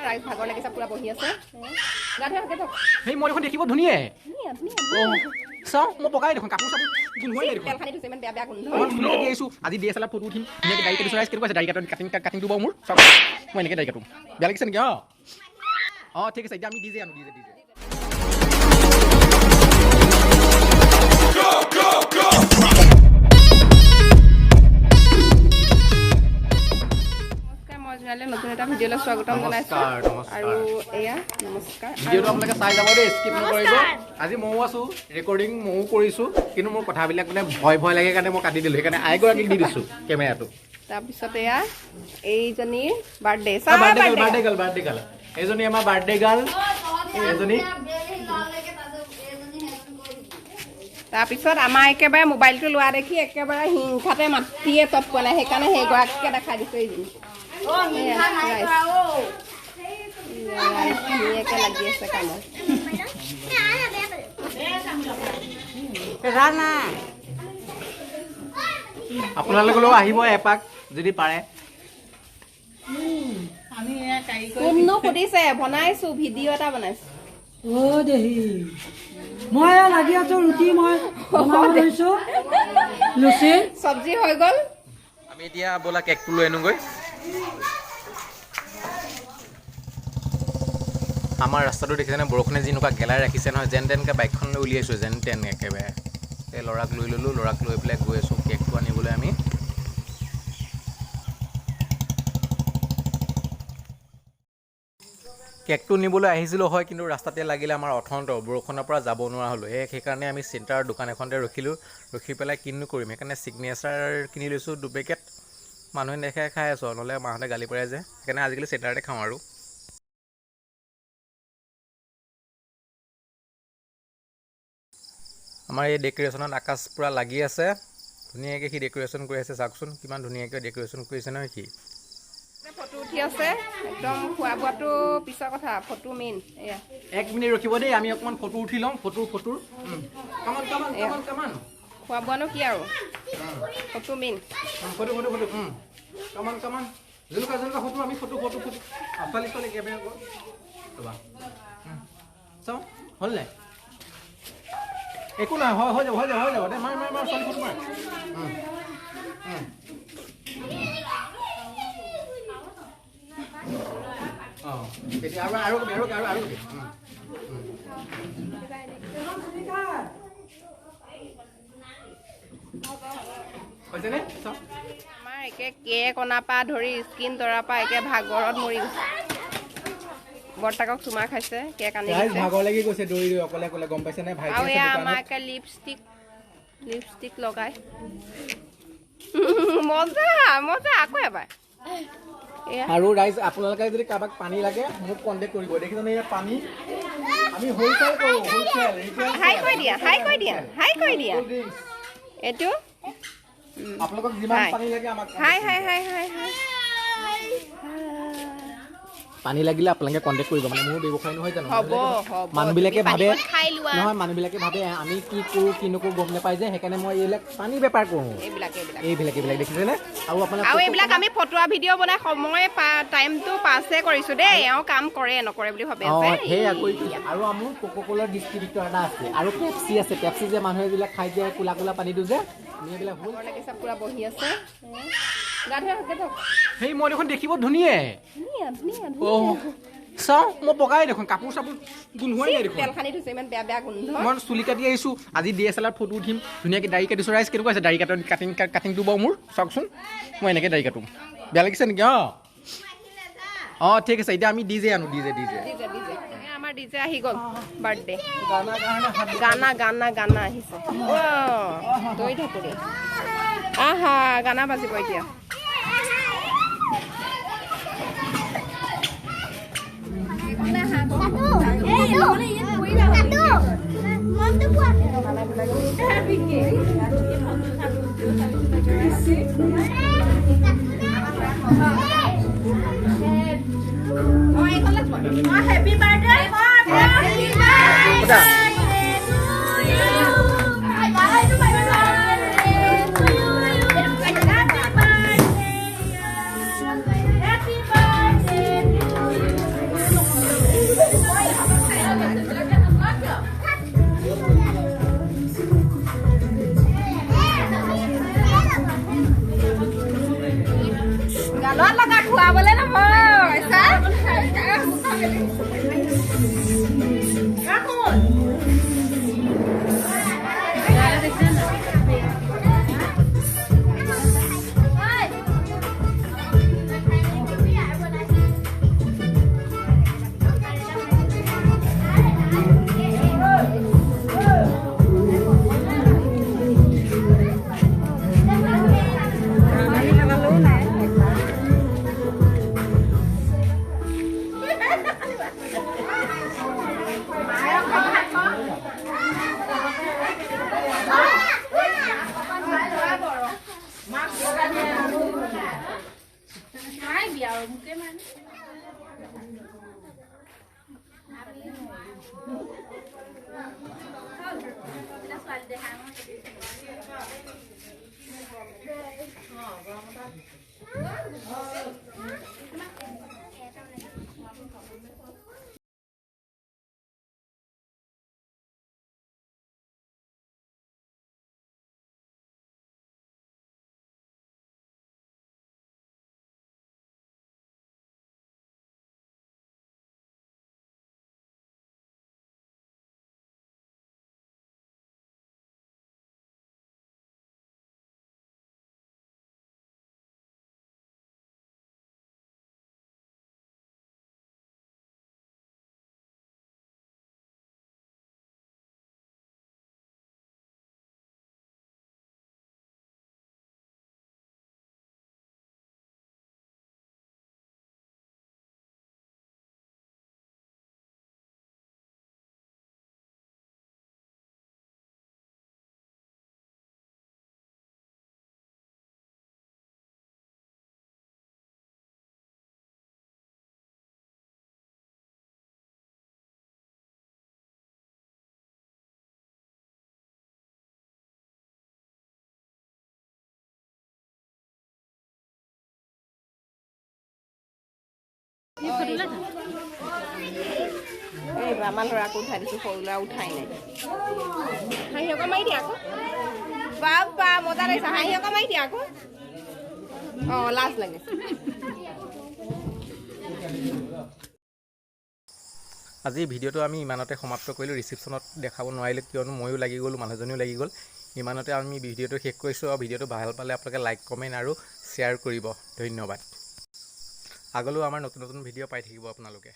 ৰাইজ ভাগৰ লাগিছে পুৰা বহি আছে গা ধুই থাকে থক সেই মই দেখোন দেখিব ধুনীয়া চাওঁ মই পকাই দেখোন কাপোৰ চাপোৰ গোন্ধই নাই দেখোন তেল খানি দিছে ইমান বেয়া বেয়া গোন্ধ মই চুলি কাটি আহিছোঁ আজি DSLR ফটো উঠিম ধুনীয়াকৈ দাড়ি কাটিছোঁ ৰাইজ কেনেকুৱা আছে দাড়ি কাটিংটো বাৰু মোৰ চাওক মই এনেকৈ দাড়ি কাটোঁ বেয়া লাগিছে নেকি অঁ ঠিক আছে এতিয়া আমি ডিজে আনো ডিজে নতুন এটা ভিডিঅ'লৈ স্বাগতম জনাইছোঁ আৰু এয়া নমস্কাৰ ভিডিঅ'টো আপোনালোকে চাই যাব দেই স্কিপ নকৰিব আজি ময়ো আছোঁ ৰেকৰ্ডিং ময়ো কৰিছোঁ কিন্তু মোৰ কথাবিলাক মানে ভয় লাগে কাৰণে মই কাটি দিলোঁ সেইকাৰণে আইগৰাকীক দি দিছোঁ কেমেৰাটো তাৰপিছত এয়া এইজনীৰ বাৰ্থডে বাৰ্থডে গাৰ্ল এইজনী আমাৰ বাৰ্থডে গাৰ্ল এইজনী তাৰপিছত আমাৰ একেবাৰে মোবাইলটো লোৱা দেখি একেবাৰে হিংসাতে মাতিয়ে তপ পোৱা নাই সেইকাৰণে সেইগৰাকীকে দেখাই দিছোঁ এইজনী ধুনীয়াকৈ লাগি আছে কামত আপোনালোকলৈও আহিব এপাক যদি পাৰে কোননো সুধিছে বনাইছোঁ ভিডিঅ' এটা বনাইছোঁ মই লাগি আছো ৰুটি মই লুচি চব্জি হৈ গ'ল আমি এতিয়া ব'লা কেকটো লৈ আনোগৈ আমাৰ ৰাস্তাটো দেখিছেনে বৰষুণে যেনেকুৱা গেলাই ৰাখিছে নহয় যেন তেনকৈ বাইকখন লৈ উলিয়াইছোঁ যেন তেন একেবাৰে এই ল'ৰাক লৈ ল'লোঁ ল'ৰাক লৈ পেলাই গৈ আছোঁ কেকটো আনিবলৈ আমি কেকটো নিবলৈ আহিছিলোঁ হয় কিন্তু ৰাস্তাতে লাগিলে আমাৰ অথন্ত বৰষুণৰ পৰা যাব নোৱাৰা হ'লোঁ সেইকাৰণে আমি চেণ্টাৰৰ দোকান এখনতে ৰখি পেলাই কিনো কৰিম সেইকাৰণে ছিগনেচাৰ কিনি লৈছোঁ 2 পেকেট মানুহে নেখাই খাই আছোঁ নহ'লে মাহঁতে গালি পাৰে যে সেইকাৰণে আজিকালি চেণ্টাৰতে খাওঁ আৰু আমাৰ এই ডেক'ৰেশ্যনত আকাশ পূৰা লাগি আছে ধুনীয়াকৈ সি ডেক'ৰেশ্যন কৰি আছে চাওকচোন কিমান ধুনীয়াকৈ ডেক'ৰেশ্যন কৰিছে নহয় সি ফটো উঠি আছে একদম খোৱা বোৱাটো পিছৰ কথা ফটো মেইন এয়া 1 মিনিট ৰখিব দেই আমি অকণমান ফটো উঠি লওঁ ফটো খোৱা বোৱানো কি আৰু ফটো মেইন ফটো যেনেকুৱা ফটো আমি ফটো ছোৱালী কেমেৰা কৰো ৰ'বা চাওঁ হ'ল নাই একো নাই হৈ যাব দে মাৰ ছোৱালী ফটো মাৰ অঁ এতিয়া আৰু হৈছেনে চাওঁ আমাৰ একে কেক অনাৰ পৰা ধৰি স্কিন তৰাৰ পৰা একে ভাগৰত মৰি গৈছে বৰ্তাকক চুমা খাইছে কেক আনি ভাগৰ লাগি গৈছে দৌৰি অকলে গম পাইছে নে ভাই আৰু এয়া আমাৰ একে লিপষ্টিক লগাই মজা আকৌ এবাৰ আৰু ৰাইজ আপোনালোকে যদি কাৰোবাক পানী লাগে মোক কণ্টেক্ট কৰিব দেখিছেনে ইয়াত পানী আমি হোলচেল কৰোঁ হাই কৰি দিয়া এইটো আপোনালোকক যিমান পানী লাগে আমাক হাই পানী লাগিলে আপোনালোকে কণ্টেক্ট কৰিব মানে মোৰ ব্যৱসায় নহয় জানো মানুহবিলাকে ভাবে আমি কি কৰোঁ কি নকৰোঁ গম নাপায় যে সেইকাৰণে মই এইবিলাক পানী বেপাৰ কৰোঁ এইবিলাক দেখিছেনে আৰু এইবিলাক আমি ফটোৱা ভিডিঅ' বনাই সময় টাইমটো পাছে কৰিছোঁ দেই এওঁ কাম কৰে নকৰে বুলি ভাবে আৰু মোৰ কোকোকোলাৰ ডিষ্ট্ৰিবিউটৰ এটা আছে আৰু পেপচি আছে পেপচি যে মানুহে এইবিলাক খাই যে কোলা পানীটো যে আমি এইবিলাক পুৰা বহি আছে সেই মই দেখোন দেখিব ধুনীয়া চাওঁ মই পকাই দেখোন কাপোৰ চাপোৰ গোন্ধই নাই দেখোন তেল খানি দিছে ইমান বেয়া বেয়া গোন্ধ মই চুলি কাটি আহিছোঁ আজি DSLR ফটো উঠিম ধুনীয়াকৈ দাড়ি কাটিছোঁ ৰাইজ কেনেকুৱা আছে দাড়ি কাটিংটো বাৰু মোৰ চাওকচোন মই এনেকৈ দাড়ি কাটোঁ বেয়া লাগিছে নেকি অঁ ঠিক আছে এতিয়া আমি ডিজে আনো ডিজে আমাৰ ডিজে আহি গ'ল বাৰ্থডে গানা আহিছে দৈ ঢাকুৰি আহা গানা বাজিব এতিয়া Happy birthday, Mom! Happy birthday! এই আমাৰ ল'ৰাকো উঠাই দিছোঁ সৰু ল'ৰা উঠাই নাই হাঁহি অকণ মাৰি দিয়া আকৌ বাবা মজা লাগিছে হাঁহি অকণ মাৰি দিয়া আকৌ অঁ লাজ লাগে আজি ভিডিঅ'টো আমি ইমানতে সমাপ্ত কৰিলোঁ ৰিচিপশ্যনত দেখাব নোৱাৰিলোঁ কিয়নো ময়ো লাগি গ'লোঁ মানুহজনীও লাগি গ'ল ইমানতে আমি ভিডিঅ'টো শেষ কৰিছোঁ আৰু ভিডিঅ'টো ভাল পালে আপোনালোকে লাইক কমেণ্ট আৰু শ্বেয়াৰ কৰিব ধন্যবাদ আগলৈও আমাৰ নতুন নতুন ভিডিঅ' পাই থাকিব আপোনালোকে